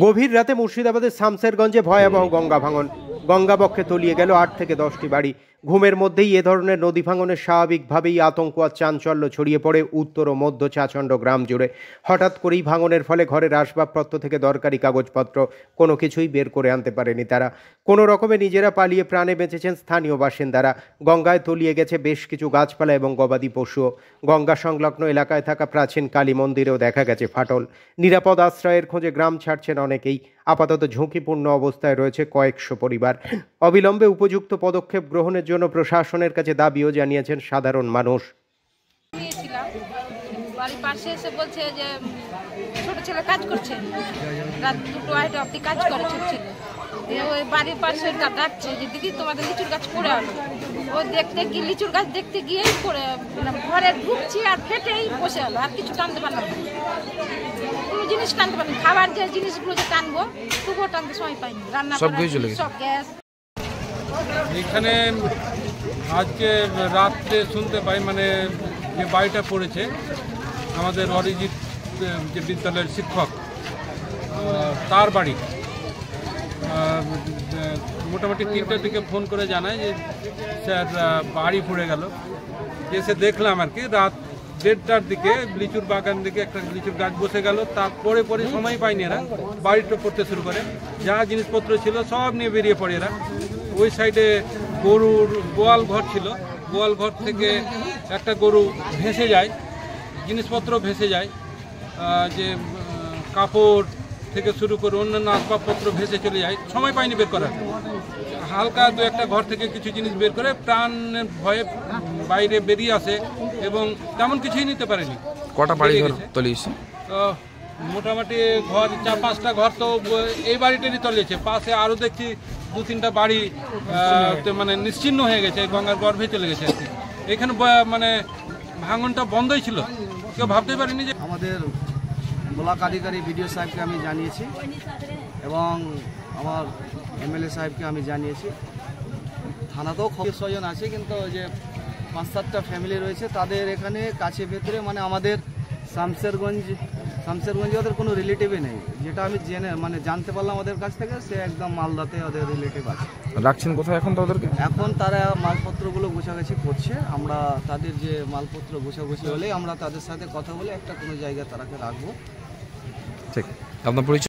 গভীর রাতে মুর্শিদাবাদের শামসেরগঞ্জে ভয়াবহ গঙ্গা ভাঙন। গঙ্গাবক্ষে তলিয়ে গেল 8 থেকে 10টি বাড়ি। ঘুমের মধ্যেই এ ধরনের নদী ভাঙনে স্বাভাবিকভাবেই আতঙ্ক আর চাঞ্চল্য ছড়িয়ে পড়ে উত্তর ও মধ্য চাচণ্ড গ্রাম জুড়ে। হঠাৎ করেই ভাঙনের ফলে ঘরের আসবাবপত্র থেকে দরকারি কাগজপত্র কোনো কিছুই বের করে আনতে পারেনি তারা। কোনো রকমে নিজেরা পালিয়ে প্রাণে বেঁচেছেন স্থানীয় বাসিন্দারা। গঙ্গায় তলিয়ে গেছে বেশ কিছু গাছপালা এবং গবাদি পশুও। গঙ্গা সংলগ্ন এলাকায় থাকা প্রাচীন কালী মন্দিরেও দেখা গেছে ফাটল। নিরাপদ আশ্রয়ের খোঁজে গ্রাম ছাড়ছেন অনেকেই। আপাতত ঝুঁকিপূর্ণ অবস্থায় রয়েছে কয়েকশো পরিবার। অবিলম্বে উপযুক্ত পদক্ষেপ গ্রহণের জন্য প্রশাসনের কাছে দাবিও জানিয়েছেন সাধারণ মানুষ। বাড়ির পাশে এসে বলছে যে ছোট ছেলে কাজ করছে, রাত 2 অব্দি কাজ করে ছোট ছেলে। ওই বাড়ির পাশে ডাকছে যে দিদি তোমাদের লিচুর গাছ পড়ে আলো। ও দেখতে গিয়ে লিচুর গাছ দেখতে গিয়েই পড়ে ঘরে ঢুকছি আর ফেটেই বসে আলো, আর কিছু টানতে পারলাম না। কোনো জিনিস টানতে পারিনি, খাবার যে জিনিসগুলো যে টানবো তবুও টানতে সময় পাইনি। রান্না সব গ্যাস। এখানে আজকে রাত্রে শুনতে পাই মানে যে বাড়িটা পড়েছে আমাদের অরিজিৎ যে বিদ্যালয়ের শিক্ষক তার বাড়ি। মোটামুটি 3টার দিকে ফোন করে জানায় যে স্যার বাড়ি পড়ে গেল। এসে দেখলাম আর কি রাত 1:30টার দিকে লিচুর বাগান দিকে একটা লিচুর গাছ বসে গেল। তারপরে সময় পায়নি এরা, বাড়িটা পড়তে শুরু করে। যা জিনিসপত্র ছিল সব নিয়ে বেরিয়ে পড়ে এরা। ওই সাইডে গরুর গোয়াল ঘর ছিল, গোয়াল ঘর থেকে একটা গরু ভেসে যায়, জিনিসপত্র ভেসে যায়, যে কাপড় থেকে শুরু করে অন্যান্য আসবাবপত্র ভেসে চলে যায়। সময় পায়নি বের করার। হালকা 2-1টা ঘর থেকে কিছু জিনিস বের করে প্রাণের ভয়ে বাইরে বেরিয়ে আসে এবং তেমন কিছুই নিতে পারেনি। কটা বাড়ি তলিয়েছে? মোটামুটি ঘর 4-5টা ঘর তো এই বাড়িটারই তলিয়েছে। পাশে আরও দেখছি 2-3টা বাড়ি মানে নিশ্চিহ্ন হয়ে গেছে, গঙ্গার গর্ভে চলে গেছে আর কি। এখানে মানে ভাঙনটা বন্ধই ছিল, কেউ ভাবতে পারেনি যে। আমাদের ব্লক আধিকারিক বিডিও সাহেবকে আমি জানিয়েছি এবং আমার এমএলএ সাহেবকে আমি জানিয়েছি। থানাতেও স্বজন আছে, কিন্তু যে 5-7টা ফ্যামিলি রয়েছে তাদের এখানে কাছে ভেতরে মানে আমাদের শামসেরগঞ্জে ওদের কোনো রিলেটিভই নেই। যেটা আমি জানতে পারলাম ওদের কাছ থেকে, সে একদম মালদাতে ওদের রিলেটিভ আছে। রাখছেন কোথায় এখন তাদেরকে? এখন তারা মালপত্রগুলো গোছাগাছি করছে। আমরা তাদের যে মালপত্র গোছাগুছি হলেই আমরা তাদের সাথে কথা বলে একটা কোনো জায়গায় তারাকে রাখবো। ঠিক। আপনার পরিচয়?